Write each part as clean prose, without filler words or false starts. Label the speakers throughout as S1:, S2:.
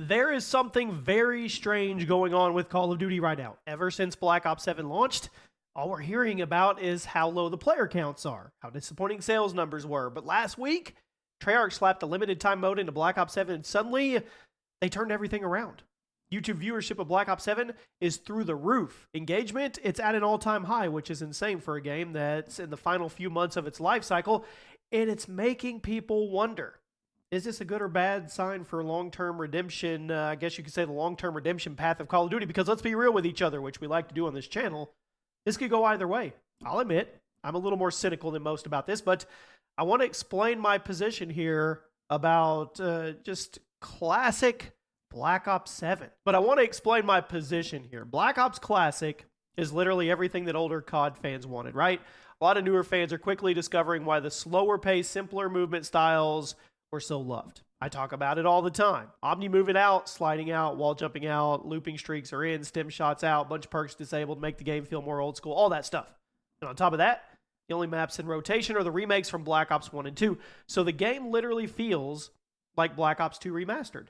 S1: There is something very strange going on with Call of Duty right now. Ever since Black Ops 7 launched, all we're hearing about is how low the player counts are, how disappointing sales numbers were. But last week, Treyarch slapped a limited time mode into Black Ops 7 and suddenly they turned everything around. YouTube viewership of Black Ops 7 is through the roof. Engagement, it's at an all-time high, which is insane for a game that's in the final few months of its life cycle, and it's making people wonder, is this a good or bad sign for long-term redemption? I guess you could say the long-term redemption path of Call of Duty, because let's be real with each other, which we like to do on this channel. This could go either way. I'll admit, I'm a little more cynical than most about this, but I want to explain my position here about just classic Black Ops 7. But I want to explain my position here. Black Ops Classic is literally everything that older COD fans wanted, right? A lot of newer fans are quickly discovering why the slower pace, simpler movement styles were so loved. I talk about it all the time. Omni moving out, sliding out, wall jumping out, looping streaks are in, stem shots out, bunch of perks disabled, make the game feel more old school, all that stuff. And on top of that, the only maps in rotation are the remakes from Black Ops 1 and 2. So the game literally feels like Black Ops 2 remastered.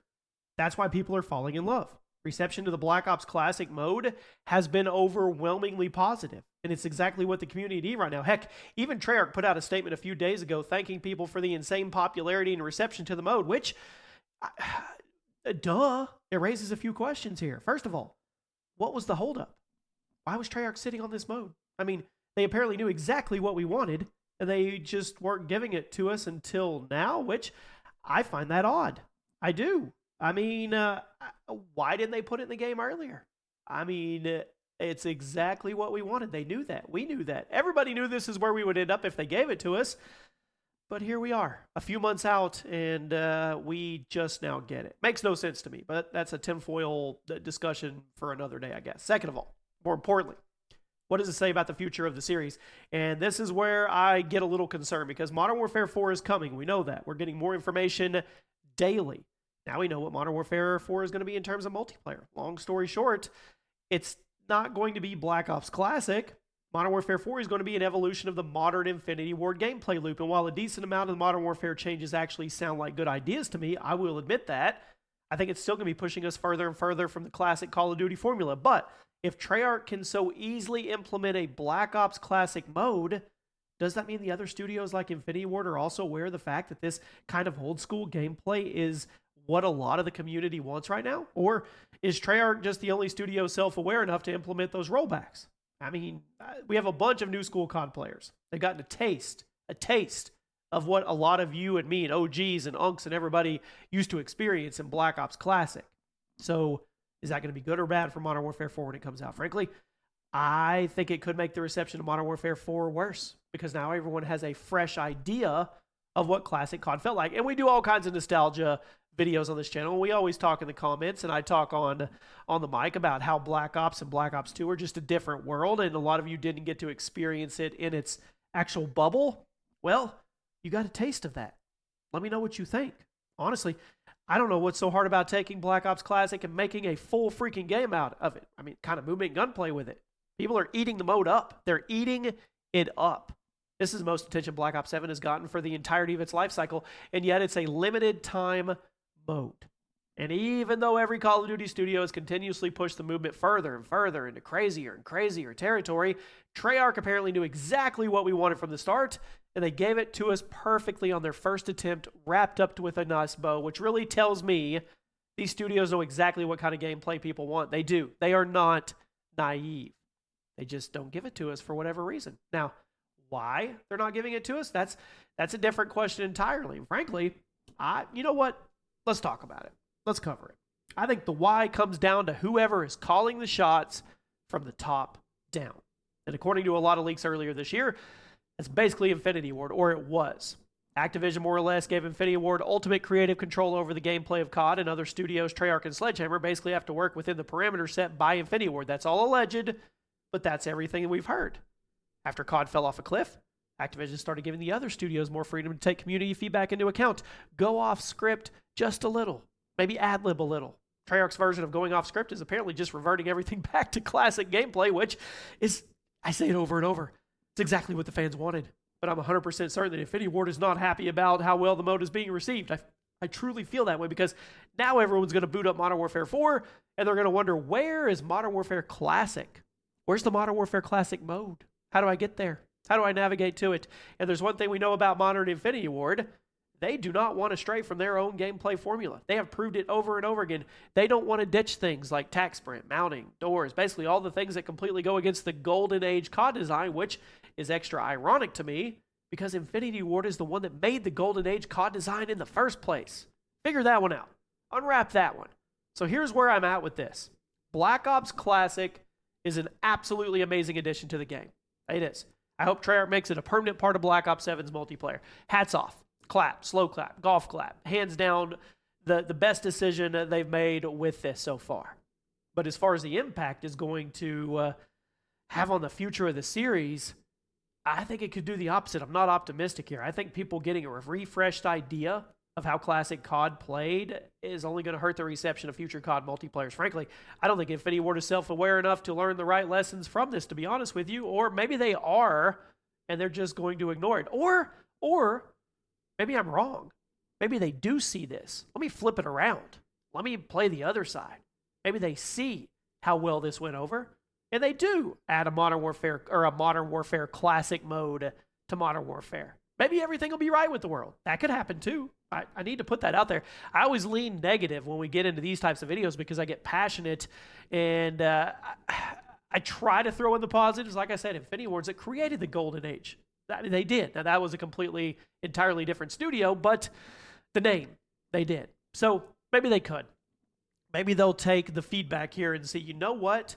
S1: That's why people are falling in love. Reception to the Black Ops Classic mode has been overwhelmingly positive, and it's exactly what the community needs right now. Heck, even Treyarch put out a statement a few days ago thanking people for the insane popularity and reception to the mode, which, it raises a few questions here. First of all, what was the holdup? Why was Treyarch sitting on this mode? I mean, they apparently knew exactly what we wanted, and they just weren't giving it to us until now, which I find that odd. I do. I mean, why didn't they put it in the game earlier? I mean, it's exactly what we wanted. They knew that. We knew that. Everybody knew this is where we would end up if they gave it to us. But here we are, a few months out, and we just now get it. Makes no sense to me, but that's a tinfoil discussion for another day, I guess. Second of all, more importantly, what does it say about the future of the series? And this is where I get a little concerned, because Modern Warfare 4 is coming. We know that. We're getting more information daily. Now we know what Modern Warfare 4 is going to be in terms of multiplayer. Long story short, it's not going to be Black Ops Classic. Modern Warfare 4 is going to be an evolution of the modern Infinity Ward gameplay loop. And while a decent amount of the Modern Warfare changes actually sound like good ideas to me, I will admit that, I think it's still going to be pushing us further and further from the classic Call of Duty formula. But if Treyarch can so easily implement a Black Ops Classic mode, does that mean the other studios like Infinity Ward are also aware of the fact that this kind of old school gameplay is what a lot of the community wants right now? Or is Treyarch just the only studio self-aware enough to implement those rollbacks? I mean, we have a bunch of new school COD players. They've gotten a taste of what a lot of you and me and OGs and Unks and everybody used to experience in Black Ops Classic. So is that going to be good or bad for Modern Warfare 4 when it comes out? Frankly, I think it could make the reception of Modern Warfare 4 worse, because now everyone has a fresh idea of what classic COD felt like. And we do all kinds of nostalgia videos on this channel. We always talk in the comments, and I talk on the mic about how Black Ops and Black Ops 2 are just a different world, and a lot of you didn't get to experience it in its actual bubble. Well, you got a taste of that. Let me know what you think. Honestly, I don't know what's so hard about taking Black Ops Classic and making a full freaking game out of it. I mean, kind of movement and gunplay with it. People are eating the mode up. They're eating it up. This is the most attention Black Ops 7 has gotten for the entirety of its life cycle, and yet it's a limited time mode. And even though every Call of Duty studio has continuously pushed the movement further and further into crazier and crazier territory, Treyarch apparently knew exactly what we wanted from the start, and they gave it to us perfectly on their first attempt, wrapped up with a nice bow, which really tells me these studios know exactly what kind of gameplay people want. They do. They are not naive. They just don't give it to us for whatever reason. Now, why they're not giving it to us, that's a different question entirely. And frankly, you know what? Let's talk about it. Let's cover it. I think the why comes down to whoever is calling the shots from the top down. And according to a lot of leaks earlier this year, it's basically Infinity Ward, or it was. Activision more or less gave Infinity Ward ultimate creative control over the gameplay of COD, and other studios, Treyarch and Sledgehammer, basically have to work within the parameters set by Infinity Ward. That's all alleged, but that's everything that we've heard. After COD fell off a cliff, Activision started giving the other studios more freedom to take community feedback into account. Go off script just a little. Maybe ad-lib a little. Treyarch's version of going off script is apparently just reverting everything back to classic gameplay, which is, I say it over and over, it's exactly what the fans wanted. But I'm 100% certain that Infinity Ward is not happy about how well the mode is being received. I truly feel that way because now everyone's going to boot up Modern Warfare 4 and they're going to wonder, where is Modern Warfare Classic? Where's the Modern Warfare Classic mode? How do I get there? How do I navigate to it? And there's one thing we know about Modern Infinity Ward. They do not want to stray from their own gameplay formula. They have proved it over and over again. They don't want to ditch things like tac sprint, mounting, doors, basically all the things that completely go against the golden age COD design, which is extra ironic to me because Infinity Ward is the one that made the golden age COD design in the first place. Figure that one out. Unwrap that one. So here's where I'm at with this. Black Ops Classic is an absolutely amazing addition to the game. It is. I hope Treyarch makes it a permanent part of Black Ops 7's multiplayer. Hats off. Clap, slow clap, golf clap. Hands down, the best decision they've made with this so far. But as far as the impact is going to have on the future of the series, I think it could do the opposite. I'm not optimistic here. I think people getting a refreshed idea of how classic COD played is only going to hurt the reception of future COD multiplayers. Frankly, I don't think Infinity Ward is self-aware enough to learn the right lessons from this, to be honest with you. Or maybe they are, and they're just going to ignore it. Or maybe I'm wrong. Maybe they do see this. Let me flip it around. Let me play the other side. Maybe they see how well this went over, and they do add a Modern Warfare or a Modern Warfare Classic mode to Modern Warfare. Maybe everything will be right with the world. That could happen too. I need to put that out there. I always lean negative when we get into these types of videos because I get passionate, and I try to throw in the positives. Like I said, Infinity Ward's that created the golden age. They did. Now, that was a entirely different studio, but the name, they did. So maybe they could. Maybe they'll take the feedback here and see, you know what?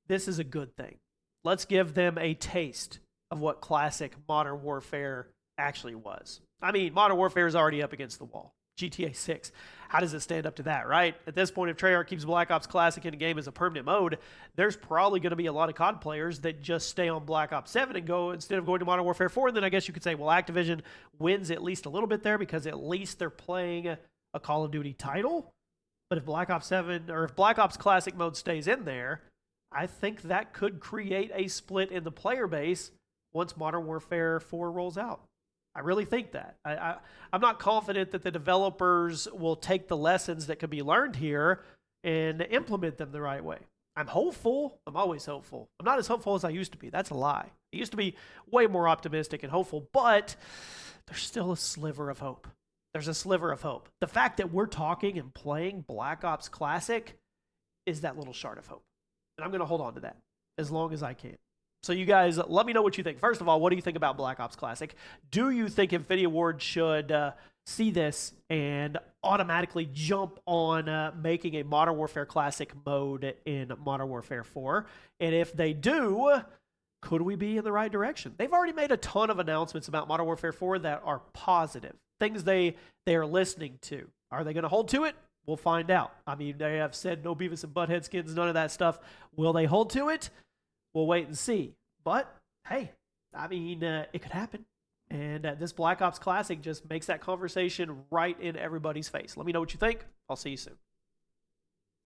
S1: This is a good thing. Let's give them a taste of what classic Modern Warfare actually was. I mean, Modern Warfare is already up against the wall. GTA 6. How does it stand up to that, right? At this point, if Treyarch keeps Black Ops Classic in a game as a permanent mode, there's probably going to be a lot of COD players that just stay on Black Ops 7 and go, instead of going to Modern Warfare 4, and then I guess you could say, well, Activision wins at least a little bit there because at least they're playing a Call of Duty title. But if Black Ops 7, or if Black Ops Classic mode stays in there, I think that could create a split in the player base once Modern Warfare 4 rolls out. I really think that. I'm not confident that the developers will take the lessons that could be learned here and implement them the right way. I'm hopeful. I'm always hopeful. I'm not as hopeful as I used to be. That's a lie. I used to be way more optimistic and hopeful, but there's still a sliver of hope. There's a sliver of hope. The fact that we're talking and playing Black Ops Classic is that little shard of hope. And I'm going to hold on to that as long as I can. So you guys, let me know what you think. First of all, what do you think about Black Ops Classic? Do you think Infinity Ward should see this and automatically jump on making a Modern Warfare Classic mode in Modern Warfare 4? And if they do, could we be in the right direction? They've already made a ton of announcements about Modern Warfare 4 that are positive, things they are listening to. Are they going to hold to it? We'll find out. I mean, they have said no Beavis and Butthead skins, none of that stuff. Will they hold to it? We'll wait and see. But, hey, I mean, it could happen. And this Black Ops Classic just makes that conversation right in everybody's face. Let me know what you think. I'll see you soon.